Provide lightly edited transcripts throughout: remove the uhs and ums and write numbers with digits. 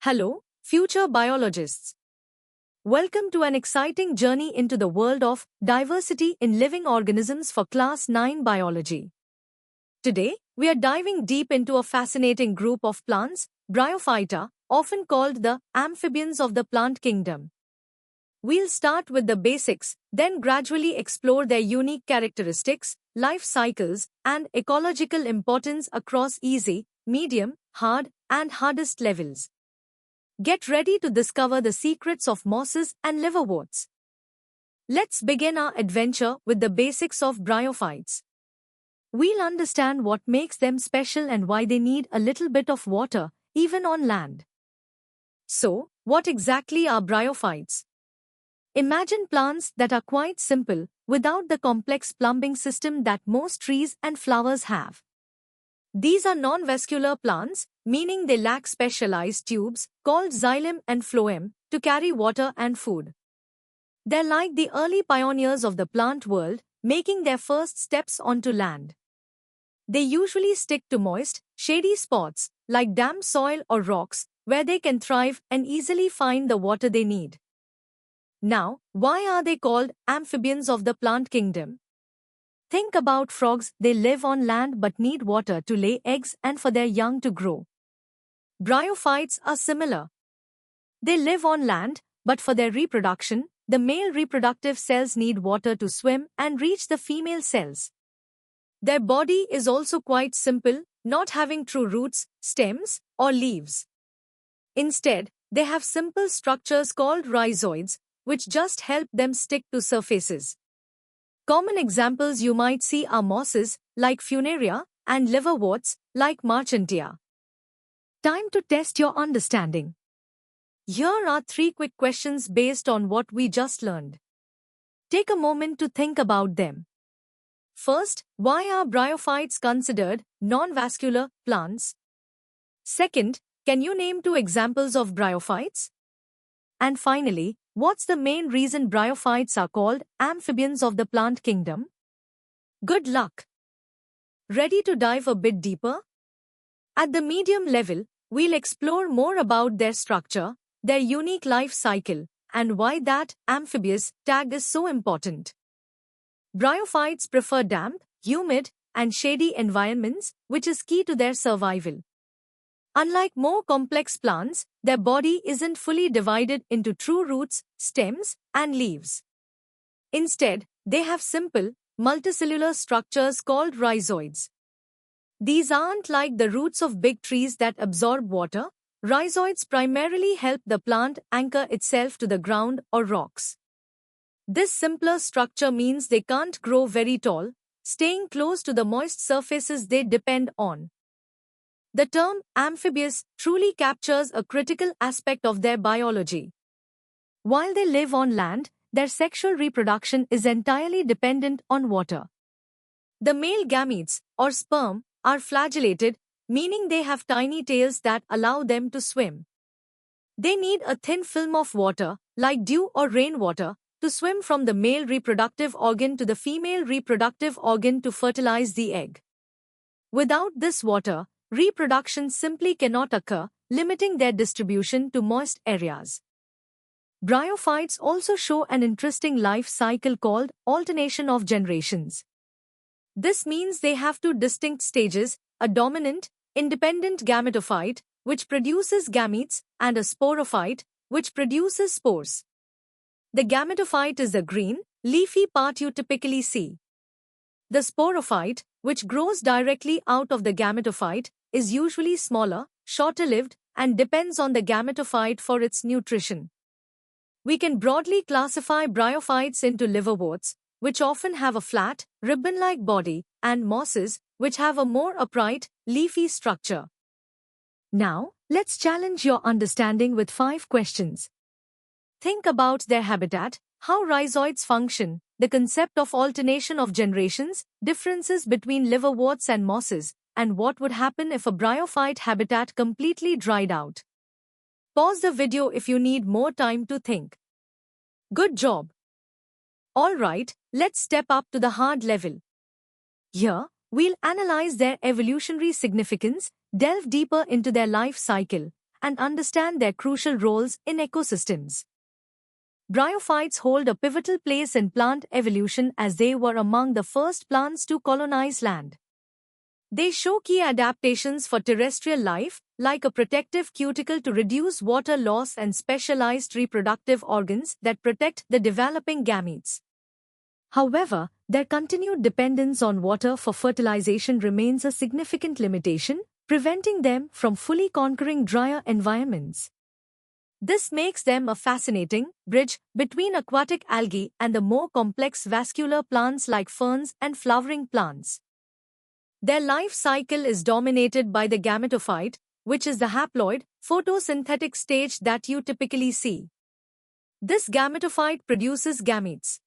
Hello, future biologists. Welcome to an exciting journey into the world of diversity in living organisms for Class 9 Biology. Today, we are diving deep into a fascinating group of plants, Bryophyta, often called the amphibians of the plant kingdom. We'll start with the basics, then gradually explore their unique characteristics, life cycles, and ecological importance across easy, medium, hard, and hardest levels. Get ready to discover the secrets of mosses and liverworts. Let's begin our adventure with the basics of bryophytes. We'll understand what makes them special and why they need a little bit of water, even on land. So, what exactly are bryophytes? Imagine plants that are quite simple, without the complex plumbing system that most trees and flowers have. These are non-vascular plants, meaning they lack specialized tubes, called xylem and phloem, to carry water and food. They're like the early pioneers of the plant world, making their first steps onto land. They usually stick to moist, shady spots, like damp soil or rocks, where they can thrive and easily find the water they need. Now, why are they called amphibians of the plant kingdom? Think about frogs. They live on land but need water to lay eggs and for their young to grow. Bryophytes are similar. They live on land, but for their reproduction, the male reproductive cells need water to swim and reach the female cells. Their body is also quite simple, not having true roots, stems, or leaves. Instead, they have simple structures called rhizoids, which just help them stick to surfaces. Common examples you might see are mosses, like Funaria, and liverworts, like Marchantia. Time to test your understanding. Here are 3 quick questions based on what we just learned. Take a moment to think about them. First, why are bryophytes considered non-vascular plants? Second, can you name 2 examples of bryophytes? And finally, what's the main reason bryophytes are called amphibians of the plant kingdom? Good luck! Ready to dive a bit deeper? At the medium level, we'll explore more about their structure, their unique life cycle, and why that amphibious tag is so important. Bryophytes prefer damp, humid, and shady environments, which is key to their survival. Unlike more complex plants, their body isn't fully divided into true roots, stems, and leaves. Instead, they have simple, multicellular structures called rhizoids. These aren't like the roots of big trees that absorb water. Rhizoids primarily help the plant anchor itself to the ground or rocks. This simpler structure means they can't grow very tall, staying close to the moist surfaces they depend on. The term amphibious truly captures a critical aspect of their biology. While they live on land, their sexual reproduction is entirely dependent on water. The male gametes, or sperm, are flagellated, meaning they have tiny tails that allow them to swim. They need a thin film of water, like dew or rainwater, to swim from the male reproductive organ to the female reproductive organ to fertilize the egg. Without this water, reproduction simply cannot occur, limiting their distribution to moist areas. Bryophytes also show an interesting life cycle called alternation of generations. This means they have 2 distinct stages, a dominant, independent gametophyte, which produces gametes, and a sporophyte, which produces spores. The gametophyte is the green, leafy part you typically see. The sporophyte, which grows directly out of the gametophyte, is usually smaller, shorter-lived, and depends on the gametophyte for its nutrition. We can broadly classify bryophytes into liverworts, which often have a flat, ribbon-like body, and mosses, which have a more upright, leafy structure. Now, let's challenge your understanding with 5 questions. Think about their habitat, how rhizoids function, the concept of alternation of generations, differences between liverworts and mosses, and what would happen if a bryophyte habitat completely dried out. Pause the video if you need more time to think. Good job! Alright, let's step up to the hard level. Here, we'll analyze their evolutionary significance, delve deeper into their life cycle, and understand their crucial roles in ecosystems. Bryophytes hold a pivotal place in plant evolution as they were among the first plants to colonize land. They show key adaptations for terrestrial life, like a protective cuticle to reduce water loss and specialized reproductive organs that protect the developing gametes. However, their continued dependence on water for fertilization remains a significant limitation, preventing them from fully conquering drier environments. This makes them a fascinating bridge between aquatic algae and the more complex vascular plants like ferns and flowering plants. Their life cycle is dominated by the gametophyte, which is the haploid, photosynthetic stage that you typically see. This gametophyte produces gametes.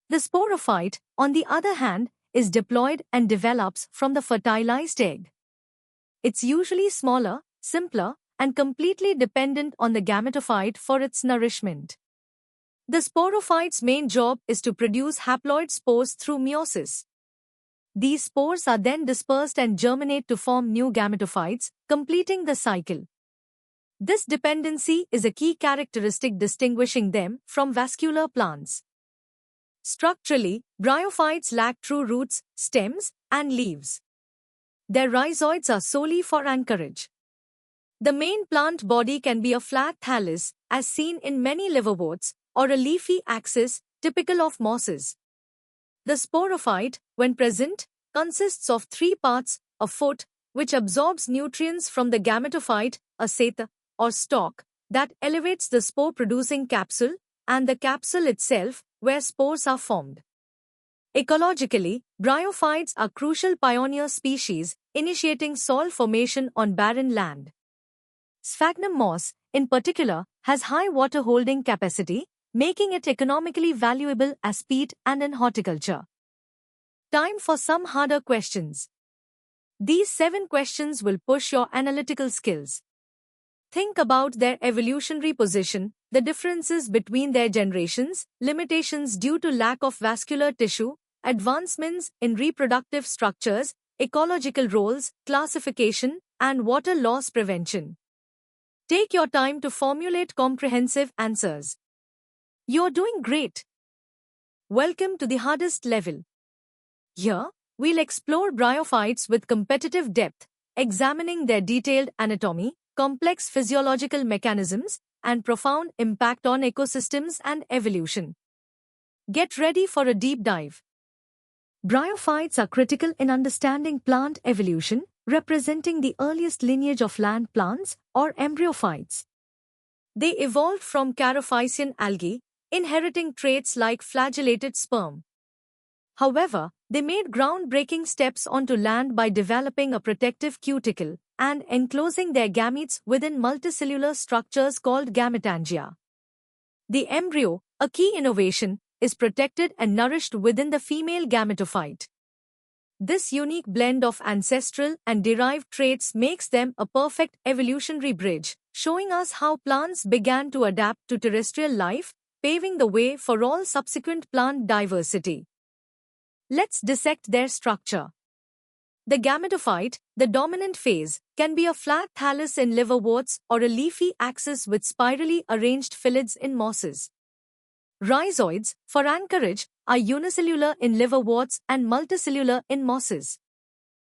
The sporophyte, on the other hand, is diploid and develops from the fertilized egg. It's usually smaller, simpler, and completely dependent on the gametophyte for its nourishment. The sporophyte's main job is to produce haploid spores through meiosis. These spores are then dispersed and germinate to form new gametophytes, completing the cycle. This dependency is a key characteristic distinguishing them from vascular plants. Structurally, bryophytes lack true roots, stems, and leaves. Their rhizoids are solely for anchorage. The main plant body can be a flat thallus, as seen in many liverworts, or a leafy axis, typical of mosses. The sporophyte, when present, consists of three parts: a foot, which absorbs nutrients from the gametophyte, a seta, or stalk, that elevates the spore-producing capsule, and the capsule itself, where spores are formed. Ecologically, bryophytes are crucial pioneer species, initiating soil formation on barren land. Sphagnum moss, in particular, has high water-holding capacity, making it economically valuable as peat and in horticulture. Time for some harder questions. These 7 questions will push your analytical skills. Think about their evolutionary position, the differences between their generations, limitations due to lack of vascular tissue, advancements in reproductive structures, ecological roles, classification, and water loss prevention. Take your time to formulate comprehensive answers. You're doing great. Welcome to the hardest level. Here, we'll explore bryophytes with competitive depth, examining their detailed anatomy, complex physiological mechanisms, and profound impact on ecosystems and evolution. Get ready for a deep dive. Bryophytes are critical in understanding plant evolution, representing the earliest lineage of land plants, or embryophytes. They evolved from Charophycean algae, inheriting traits like flagellated sperm. However, they made groundbreaking steps onto land by developing a protective cuticle and enclosing their gametes within multicellular structures called gametangia. The embryo, a key innovation, is protected and nourished within the female gametophyte. This unique blend of ancestral and derived traits makes them a perfect evolutionary bridge, showing us how plants began to adapt to terrestrial life, paving the way for all subsequent plant diversity. Let's dissect their structure. The gametophyte, the dominant phase, can be a flat thallus in liverworts or a leafy axis with spirally arranged phyllids in mosses. Rhizoids, for anchorage, are unicellular in liverworts and multicellular in mosses.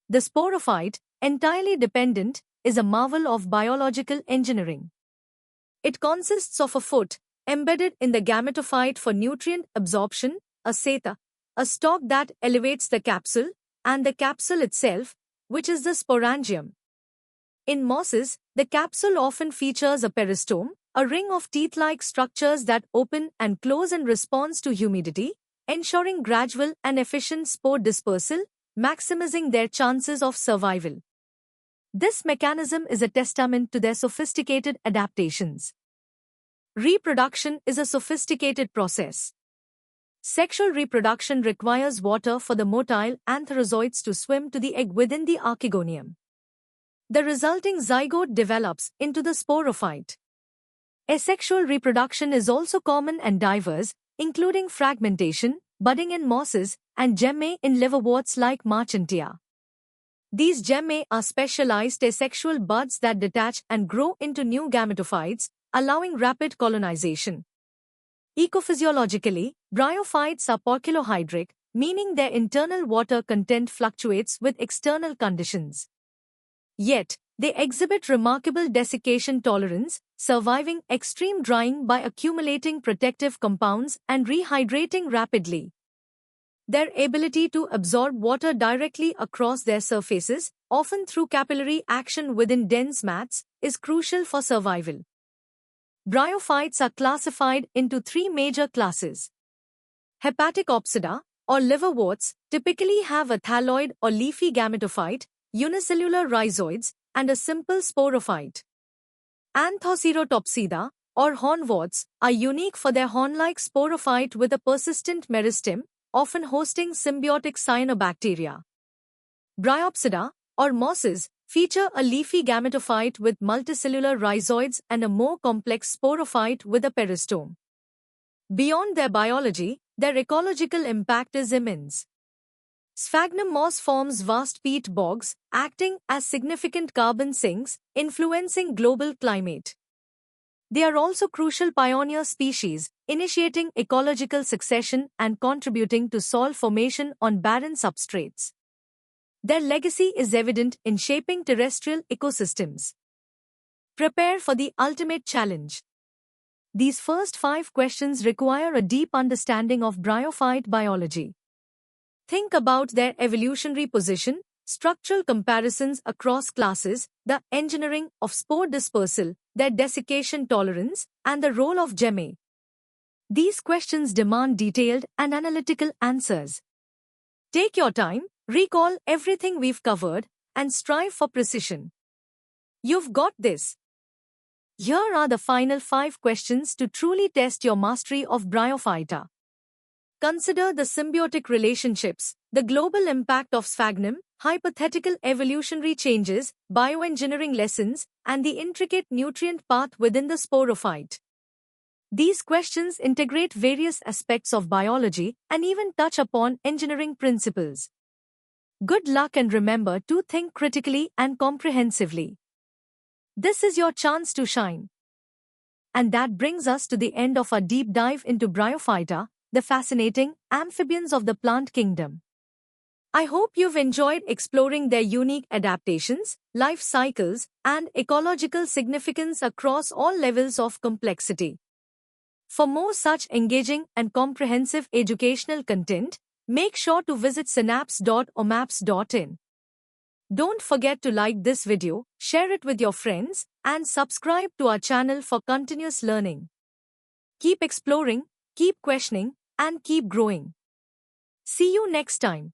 The sporophyte, entirely dependent, is a marvel of biological engineering. It consists of a foot, embedded in the gametophyte for nutrient absorption, a seta, a stalk that elevates the capsule, and the capsule itself, which is the sporangium. In mosses, the capsule often features a peristome, a ring of teeth-like structures that open and close in response to humidity, ensuring gradual and efficient spore dispersal, maximizing their chances of survival. This mechanism is a testament to their sophisticated adaptations. Reproduction is a sophisticated process. Sexual reproduction requires water for the motile antherozoites to swim to the egg within the archegonium. The resulting zygote develops into the sporophyte. Asexual reproduction is also common and diverse, including fragmentation, budding in mosses, and gemme in liverworts like Marchantia. These gemmae are specialized asexual buds that detach and grow into new gametophytes, allowing rapid colonization. Ecophysiologically, bryophytes are poikilohydric, meaning their internal water content fluctuates with external conditions. Yet, they exhibit remarkable desiccation tolerance, surviving extreme drying by accumulating protective compounds and rehydrating rapidly. Their ability to absorb water directly across their surfaces, often through capillary action within dense mats, is crucial for survival. Bryophytes are classified into three major classes. Hepaticopsida, or liverworts, typically have a thalloid or leafy gametophyte, unicellular rhizoids, and a simple sporophyte. Anthoceratopsida, or hornworts, are unique for their horn-like sporophyte with a persistent meristem, often hosting symbiotic cyanobacteria. Bryopsida, or mosses, feature a leafy gametophyte with multicellular rhizoids and a more complex sporophyte with a peristome. Beyond their biology, their ecological impact is immense. Sphagnum moss forms vast peat bogs, acting as significant carbon sinks, influencing global climate. They are also crucial pioneer species, initiating ecological succession and contributing to soil formation on barren substrates. Their legacy is evident in shaping terrestrial ecosystems. Prepare for the ultimate challenge. These first 5 questions require a deep understanding of bryophyte biology. Think about their evolutionary position, structural comparisons across classes, the engineering of spore dispersal, their desiccation tolerance, and the role of gemmae. These questions demand detailed and analytical answers. Take your time, recall everything we've covered, and strive for precision. You've got this. Here are the final 5 questions to truly test your mastery of Bryophyta. Consider the symbiotic relationships, the global impact of sphagnum, hypothetical evolutionary changes, bioengineering lessons, and the intricate nutrient path within the sporophyte. These questions integrate various aspects of biology and even touch upon engineering principles. Good luck, and remember to think critically and comprehensively. This is your chance to shine. And that brings us to the end of our deep dive into Bryophyta, the fascinating amphibians of the plant kingdom. I hope you've enjoyed exploring their unique adaptations, life cycles, and ecological significance across all levels of complexity. For more such engaging and comprehensive educational content, make sure to visit synapse.omaps.in. Don't forget to like this video, share it with your friends, and subscribe to our channel for continuous learning. Keep exploring, keep questioning, and keep growing. See you next time.